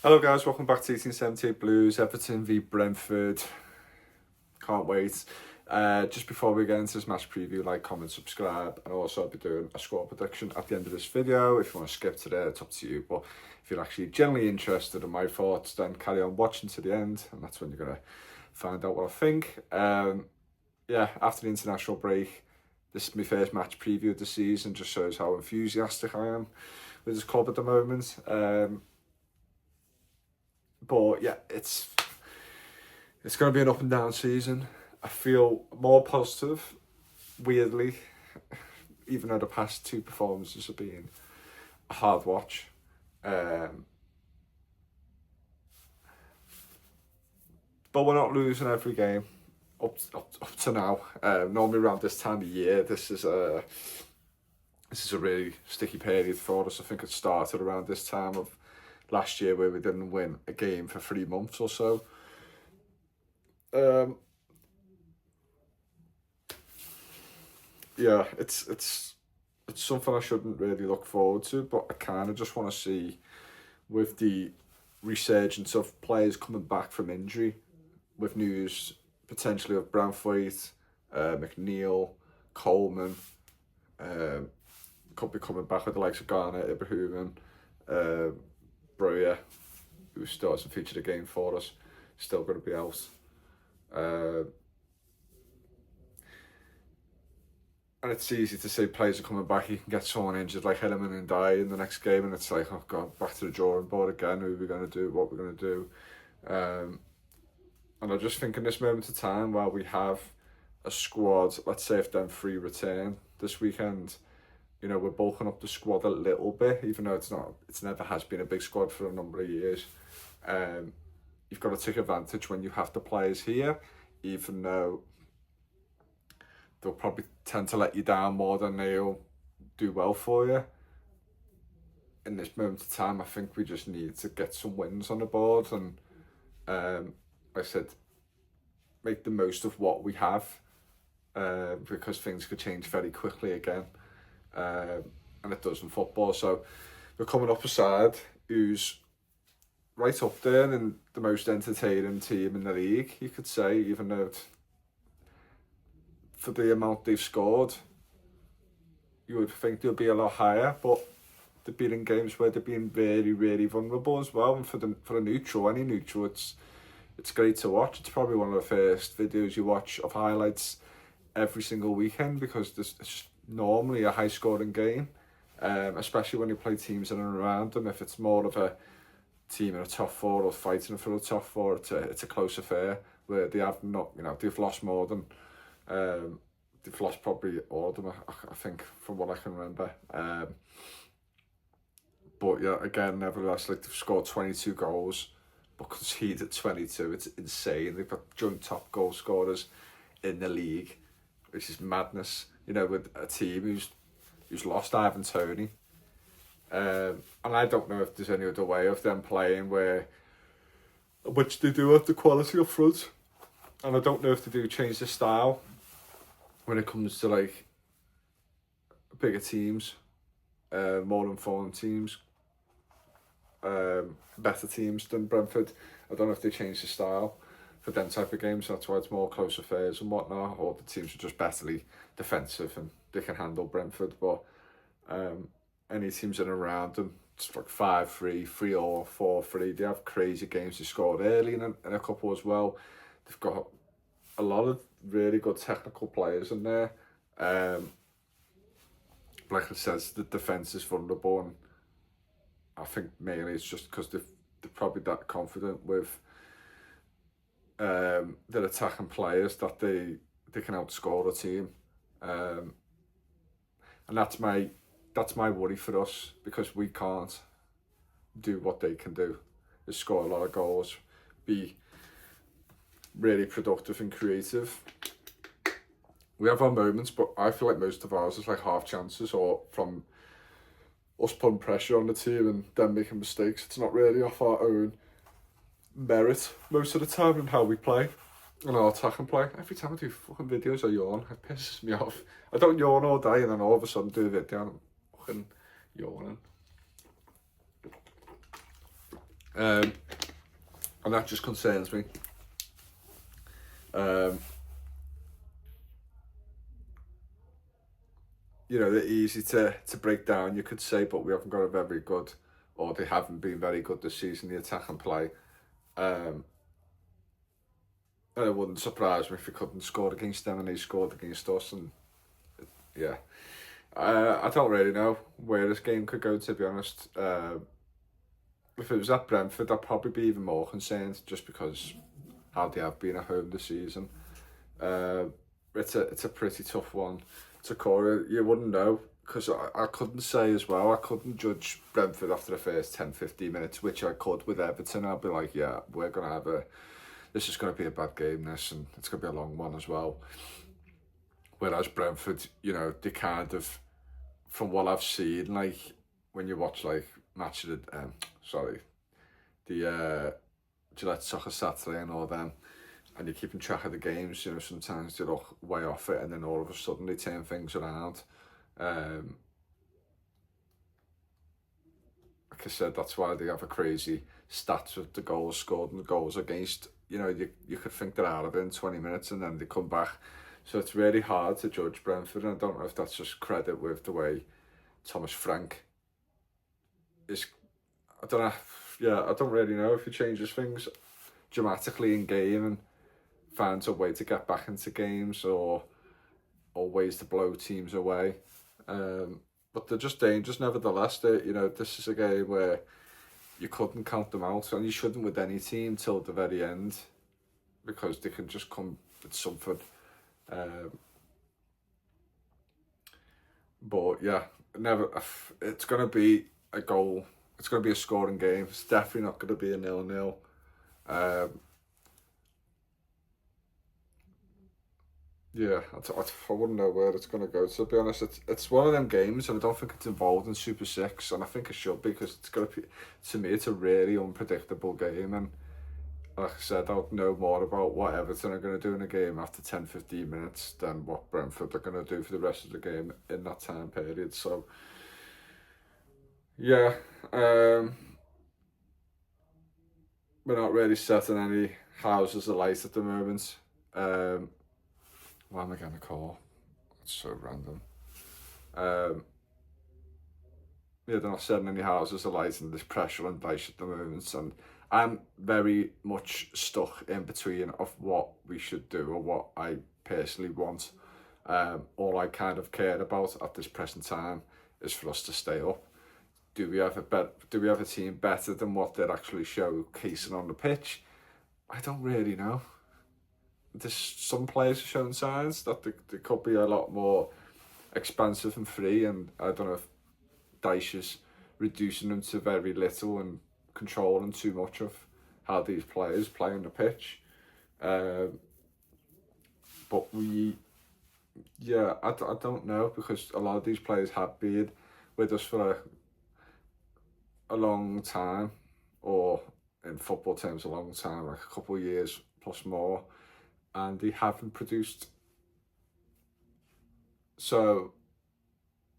Hello guys, welcome back to 1878 Blues, Everton v Brentford. Can't wait. Just before we get into this match preview, like, comment, subscribe, and also I'll be doing a score prediction at the end of this video. If you want to skip to there, it's up to you, but if you're actually genuinely interested in my thoughts, then carry on watching to the end, and that's when you're going to find out what I think. Yeah, after the international break, this is my first match preview of the season. Just shows how enthusiastic I am with this club at the moment. But yeah, it's going to be an up and down season. I feel more positive, weirdly, even though the past two performances have been a hard watch. But we're not losing every game up to now. Normally around this time of year, this is a really sticky period for us. I think it started around this time of last year where we didn't win a game for 3 months or so. Yeah, it's something I shouldn't really look forward to, but I kind of just want to see, with the resurgence of players coming back from injury, with news potentially of Brentford, McNeil, Coleman, could be coming back with the likes of Garner, Ibrahim, Breuer, who still hasn't featured a game for us, still going to be out. And it's easy to say players are coming back. You can get someone injured like Hilleman and die in the next game, and it's like, oh god, back to the drawing board again. Who are we going to do? What we're going to do? And I just think in this moment of time, while we have a squad, let's say if them 3 return this weekend, you know, we're bulking up the squad a little bit, even though it's never has been a big squad for a number of years. You've got to take advantage when you have the players here, even though they'll probably tend to let you down more than they'll do well for you. In this moment of time, I think we just need to get some wins on the board and, like I said, make the most of what we have, because things could change very quickly again, and it does in football. So we're coming up a side who's right up there and the most entertaining team in the league, you could say, even though for the amount they've scored, you would think they'll be a lot higher, but they've been in games where they've been really, really vulnerable as well. And for a neutral, any neutral, it's great to watch. It's probably one of the first videos you watch of highlights every single weekend, because it's just normally a high-scoring game, especially when you play teams in and around them. If it's more of a team in a top 4 or fighting for the top 4, it's a close affair where they have not, they've lost more than. They've lost probably all of them, I think, from what I can remember. But yeah, again, nevertheless, like, they've scored 22 goals, but conceded 22. It's insane. They've got joint top goal scorers in the league, which is madness. You know, with a team who's lost Ivan Toney. And I don't know if there's any other way of them playing which they do have the quality up front. And I don't know if they do change the style when it comes to, like, bigger teams, more informed teams, better teams than Brentford. I don't know if they change the style for them type of games. That's why it's more close affairs and whatnot, or the teams are just betterly defensive and they can handle Brentford. But any teams in and around them, it's like 5-3, 3-4, 4-3. They have crazy games. They scored early in a couple as well. They've got a lot of really good technical players in there. Like I said, the defence is vulnerable, and I think mainly it's just because they're probably that confident with their attacking players that they can outscore a team. And that's my worry for us, because we can't do what they can do, is score a lot of goals, be really productive and creative. We have our moments, but I feel like most of ours is like half chances, or from us putting pressure on the team and them making mistakes. It's not really off our own merit most of the time in how we play and our attack and play. Every time I do fucking videos I yawn. It pisses me off. I don't yawn all day and then all of a sudden do a video and I'm fucking yawning. and that just concerns me. You know, they're easy to break down, you could say, but we haven't got a very good, or they haven't been very good this season, the attack and play. And it wouldn't surprise me if we couldn't score against them and they scored against us. And yeah, I don't really know where this game could go, to be honest. If it was at Brentford, I'd probably be even more concerned, just because how they have been at home this season. It's a pretty tough one to call. You wouldn't know, because I couldn't say as well. I couldn't judge Brentford after the first 10-15 minutes, which I could with Everton. I'd be like, yeah, we're going to have this is going to be a bad game, this, and it's going to be a long one as well. Whereas Brentford, you know, they kind of, from what I've seen, like, when you watch, like, match of the Gillette Soccer Saturday and all them, and you're keeping track of the games, you know, sometimes they look way off it, and then all of a sudden they turn things around. Like I said, that's why they have a crazy stats of the goals scored and the goals against. You know, you could think they're out of it in 20 minutes and then they come back. So it's really hard to judge Brentford, and I don't know if that's just credit with the way Thomas Frank is. I don't know. Yeah, I don't really know if he changes things dramatically in game and finds a way to get back into games, or ways to blow teams away. But they're just dangerous nevertheless. You know, this is a game where you couldn't count them out, and you shouldn't with any team till the very end, because they can just come with something. But yeah, it's going to be a goal. It's going to be a scoring game. It's definitely not going to be a 0-0. Yeah, I wouldn't know where it's going to go. To be honest, it's one of them games, and I don't think it's involved in Super Six, and I think it should be, because it's going to be, to me, it's a really unpredictable game. And like I said, I'll know more about what Everton are going to do in a game after 10-15 minutes than what Brentford are going to do for the rest of the game in that time period. So yeah, we're not really setting any houses alight at the moment. Why am I getting a call? It's so random. Yeah, they're not setting any houses alight, and there's pressure on Dyche at the moment, and I'm very much stuck in between of what we should do or what I personally want. All I kind of care about at this present time is for us to stay up. Do we have a team better than what they're actually showcasing on the pitch? I don't really know. There's some players are showing signs that they could be a lot more expansive and free, and I don't know if Dyche is reducing them to very little and controlling too much of how these players play on the pitch. But I don't know, because a lot of these players have been with us for a long time, or in football terms a long time, like a couple of years plus more, and they haven't produced. So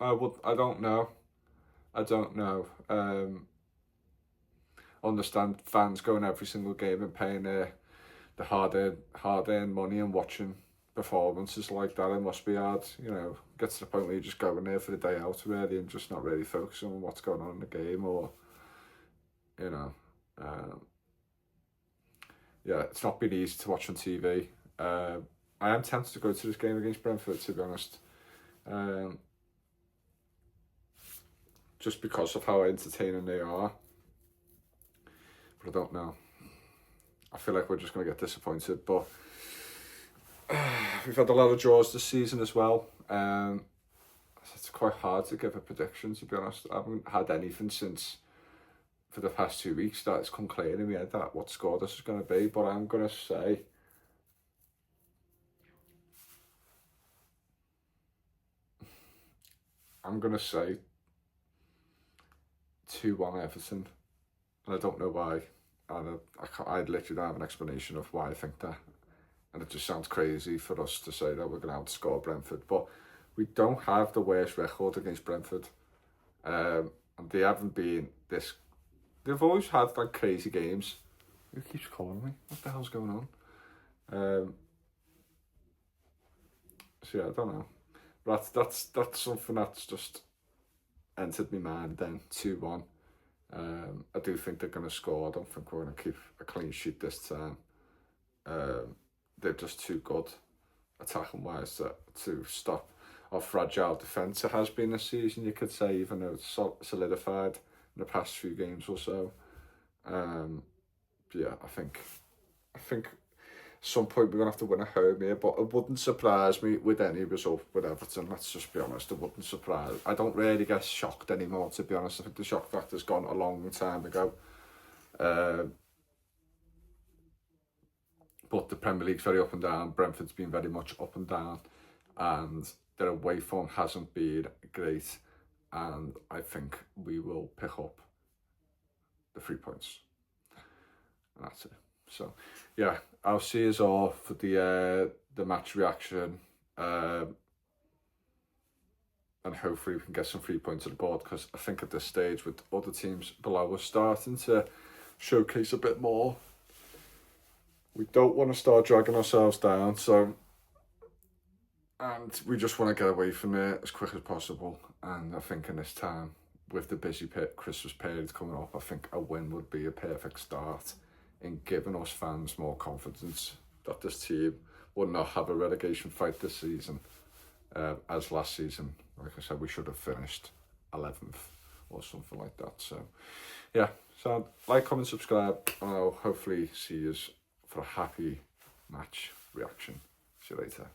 I don't know. Understand fans going every single game and paying the hard-earned money and watching performances like that. It must be hard, you know. Get to the point where you're just going there for the day out really, and just not really focusing on what's going on in the game, or you know. Yeah, it's not been easy to watch on TV. I am tempted to go to this game against Brentford, to be honest. Just because of how entertaining they are. But I don't know. I feel like we're just going to get disappointed. But we've had a lot of draws this season as well. It's quite hard to give a prediction, to be honest. I haven't had anything since, for the past 2 weeks, that it's come clear in my head that what score this is going to be. But I'm going to say I'm going to say 2-1 Everton. And I don't know why. And I literally don't have an explanation of why I think that. And it just sounds crazy for us to say that we're going to outscore Brentford. But we don't have the worst record against Brentford. And they haven't been this they've always had like crazy games. Who keeps calling me? What the hell's going on? So yeah, I don't know. But that's something that's just entered my mind then. 2-1. I do think they're going to score. I don't think we're going to keep a clean sheet this time. They're just too good attacking wise to stop our fragile defence. It has been this season, you could say, even though it's solidified in the past few games or so. Yeah, I think at some point we're going to have to win at home here, but it wouldn't surprise me with any result with Everton. Let's just be honest, it wouldn't surprise. I don't really get shocked anymore, to be honest. I think the shock factor's gone a long time ago. But the Premier League's very up and down. Brentford's been very much up and down, and their away form hasn't been great. And I think we will pick up the 3 points. And that's it. So, yeah, I'll see us all for the match reaction. And hopefully we can get some 3 points on the board, because I think at this stage, with other teams below us starting to showcase a bit more, we don't want to start dragging ourselves down. So, and we just want to get away from it as quick as possible. And I think in this time, with the busy Christmas period coming up, I think a win would be a perfect start in giving us fans more confidence that this team will not have a relegation fight this season. As last season, like I said, we should have finished 11th or something like that. So, yeah, so like, comment, subscribe, and I'll hopefully see you for a happy match reaction. See you later.